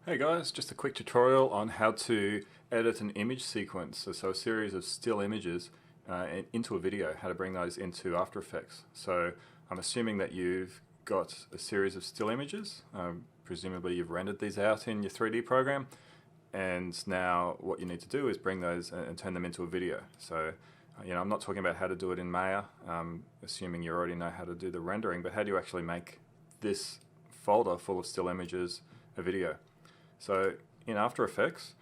Hey guys, just a quick tutorial on how to edit an image sequence, so a series of still images into a video, how to bring those into After Effects. So I'm assuming that you've got a series of still images, presumably you've rendered these out in your 3D program, and now what you need to do is bring those and turn them into a video. So I'm not talking about how to do it in Maya, assuming you already know how to do the rendering, but how do you actually make this folder full of still images a video? So in After Effects,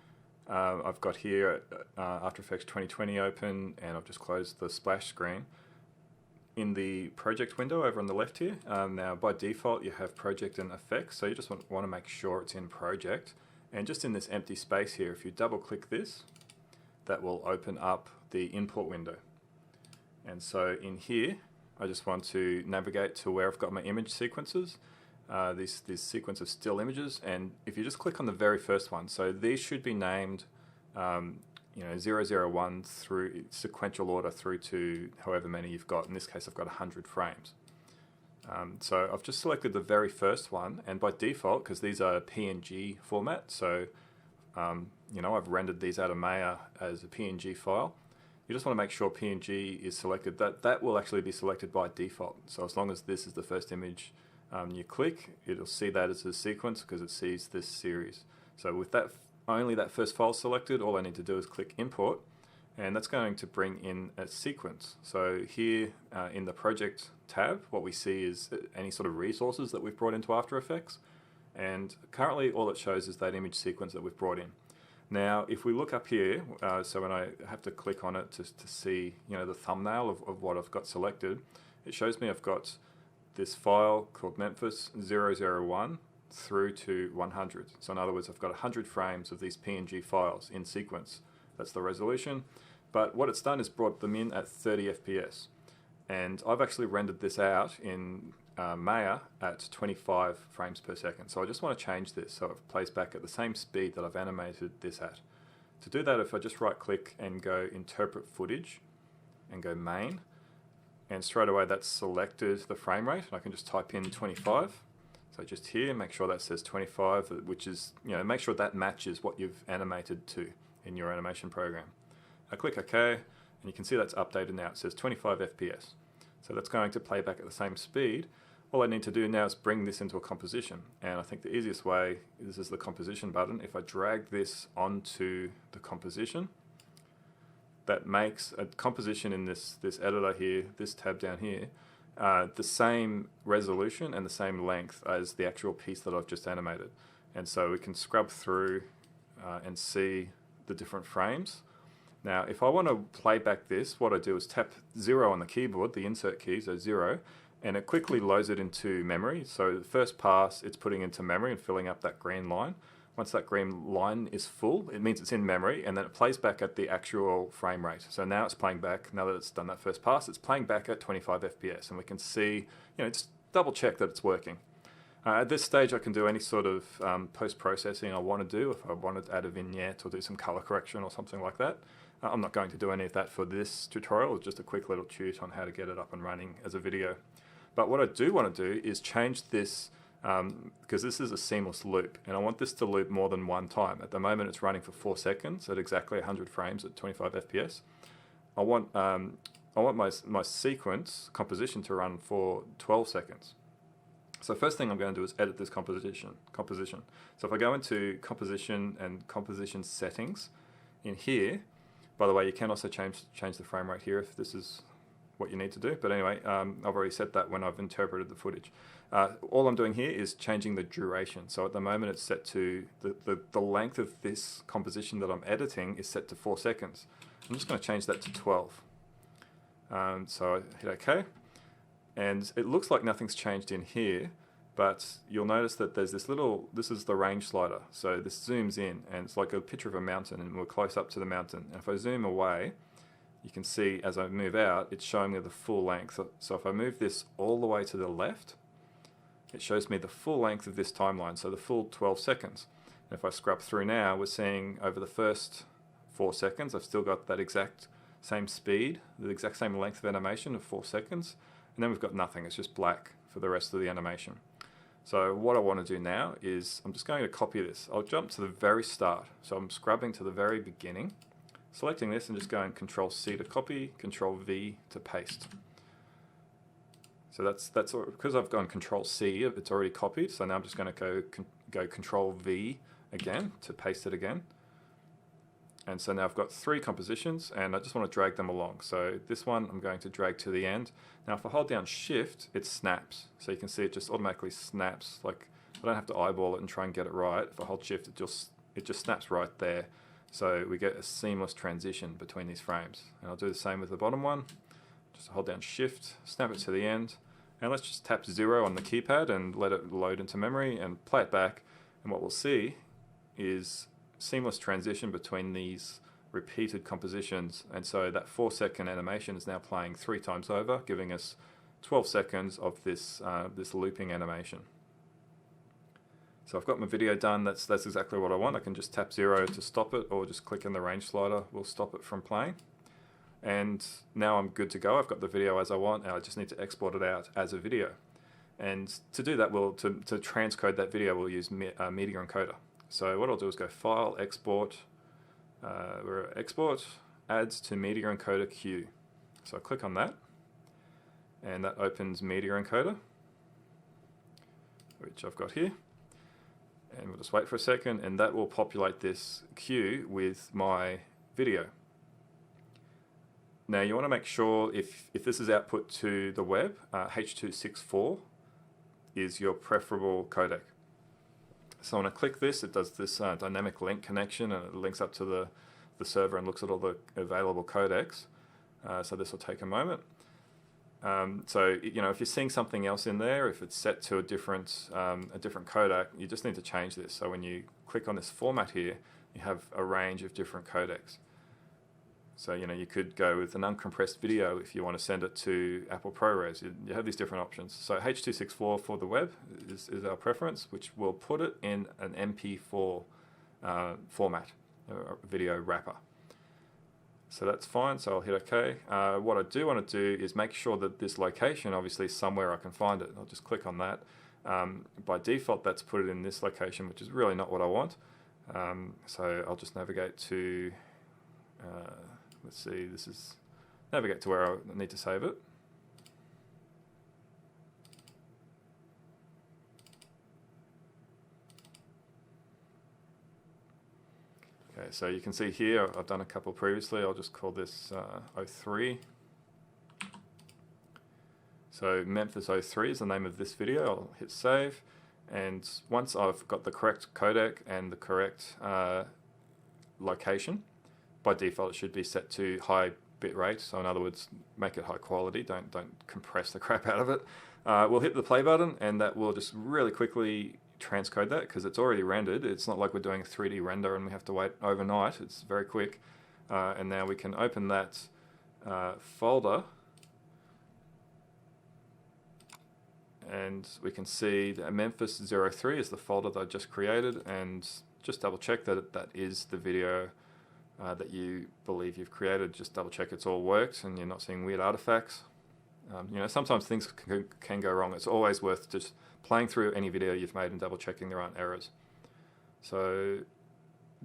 I've got here After Effects 2020 open, and I've just closed the splash screen. In the project window over on the left here, now by default you have project and effects, so you just want to make sure it's in project. And just in this empty space here, if you double click this, that will open up the import window. And so in here, I just want to navigate to where I've got my image sequences. This sequence of still images, and if you just click on the very first one, so these should be named 001 through sequential order through to however many you've got. In this case I've got 100 frames. So I've just selected the very first one, and by default, because these are PNG format, so I've rendered these out of Maya as a PNG file. You just want to make sure PNG is selected. That will actually be selected by default, so as long as this is the first image you click, it'll see that as a sequence because it sees this series. So with that, only that first file selected, all I need to do is click import, and that's going to bring in a sequence. So here in the project tab, what we see is any sort of resources that we've brought into After Effects, and currently all it shows is that image sequence that we've brought in. Now if we look up here, so when I have to click on it to see the thumbnail of what I've got selected, it shows me I've got this file called Memphis 001 through to 100. So in other words, I've got 100 frames of these PNG files in sequence. That's the resolution. But what it's done is brought them in at 30 FPS. And I've actually rendered this out in Maya at 25 frames per second. So I just want to change this so it plays back at the same speed that I've animated this at. To do that, if I just right click and go Interpret Footage and go Main, and straight away that's selected the frame rate, and I can just type in 25. So just here, make sure that says 25, which is, make sure that matches what you've animated to in your animation program. I click OK, and you can see that's updated now. It says 25 FPS. So that's going to play back at the same speed. All I need to do now is bring this into a composition, and I think the easiest way, this is the composition button. If I drag this onto the composition, that makes a composition in this editor here, this tab down here, the same resolution and the same length as the actual piece that I've just animated. And so we can scrub through and see the different frames. Now if I want to play back this, what I do is tap 0 on the keyboard, the insert key, so 0, and it quickly loads it into memory. So the first pass it's putting into memory and filling up that green line. Once that green line is full, it means it's in memory, and then it plays back at the actual frame rate. So now it's playing back, now that it's done that first pass, it's playing back at 25 FPS, and we can see, just double check that it's working. At this stage I can do any sort of post-processing I want to do. If I wanted to add a vignette or do some color correction or something like that. I'm not going to do any of that for this tutorial, it's just a quick little tute on how to get it up and running as a video. But what I do want to do is change this, because this is a seamless loop, and I want this to loop more than one time. At the moment it's running for 4 seconds at exactly 100 frames at 25 FPS. I want my sequence composition to run for 12 seconds. So first thing I'm going to do is edit this composition. So if I go into composition and composition settings in here, by the way, you can also change the frame rate here if this is what you need to do, but anyway, I've already set that when I've interpreted the footage. All I'm doing here is changing the duration. So at the moment it's set to, the length of this composition that I'm editing is set to 4 seconds. I'm just going to change that to 12. So I hit OK, and it looks like nothing's changed in here, but you'll notice that there's this is the range slider. So this zooms in, and it's like a picture of a mountain, and we're close up to the mountain. And if I zoom away, you can see as I move out, it's showing me the full length. So if I move this all the way to the left, it shows me the full length of this timeline, so the full 12 seconds. And if I scrub through now, we're seeing over the first 4 seconds, I've still got that exact same speed, the exact same length of animation of 4 seconds, and then we've got nothing, it's just black for the rest of the animation. So what I want to do now is I'm just going to copy this. I'll jump to the very start. So I'm scrubbing to the very beginning, selecting this and just going Control C to copy, Control V to paste. So that's because I've gone Control C, it's already copied. So now I'm just going to go Control V again to paste it again. And so now I've got 3 compositions and I just want to drag them along. So this one I'm going to drag to the end. Now if I hold down Shift, it snaps. So you can see it just automatically snaps. Like I don't have to eyeball it and try and get it right. If I hold Shift, it just snaps right there. So we get a seamless transition between these frames. And I'll do the same with the bottom one. Just hold down Shift, snap it to the end. And let's just tap 0 on the keypad and let it load into memory and play it back. And what we'll see is seamless transition between these repeated compositions, and so that 4-second animation is now playing 3 times over, giving us 12 seconds of this this looping animation. So I've got my video done. That's exactly what I want. I can just tap 0 to stop it, or just click in the range slider will stop it from playing. And now I'm good to go. I've got the video as I want, and I just need to export it out as a video. And to do that, to transcode that video, we'll use Media Encoder. So what I'll do is go File, Export, Export, Adds to Media Encoder Queue. So I click on that, and that opens Media Encoder, which I've got here. And we'll just wait for a second, and that will populate this queue with my video. Now you want to make sure if this is output to the web, H.264 is your preferable codec. So when I click this, it does this dynamic link connection, and it links up to the server and looks at all the available codecs. So this will take a moment. So if you're seeing something else in there, if it's set to a different codec, you just need to change this. So when you click on this format here, you have a range of different codecs. So you could go with an uncompressed video if you want to send it to Apple ProRes. You have these different options. So H.264 for the web is our preference, which will put it in an MP4 format, a video wrapper. So that's fine. So I'll hit OK. What I do want to do is make sure that this location obviously is somewhere I can find it. I'll just click on that. By default, that's put it in this location, which is really not what I want. So I'll just navigate to let's see, navigate to where I need to save it. Okay, so you can see here, I've done a couple previously. I'll just call this 03. So Memphis 03 is the name of this video. I'll hit save. And once I've got the correct codec and the correct location, by default it should be set to high bit rate. So in other words, make it high quality. Don't compress the crap out of it. We'll hit the play button, and that will just really quickly transcode that because it's already rendered. It's not like we're doing a 3D render and we have to wait overnight. It's very quick. And now we can open that folder, and we can see that Memphis 03 is the folder that I just created, and just double check that that is the video that you believe you've created. Just double check it's all worked and you're not seeing weird artifacts. Sometimes things can go wrong. It's always worth just playing through any video you've made and double checking there aren't errors. So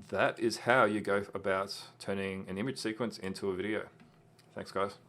that is how you go about turning an image sequence into a video. Thanks, guys.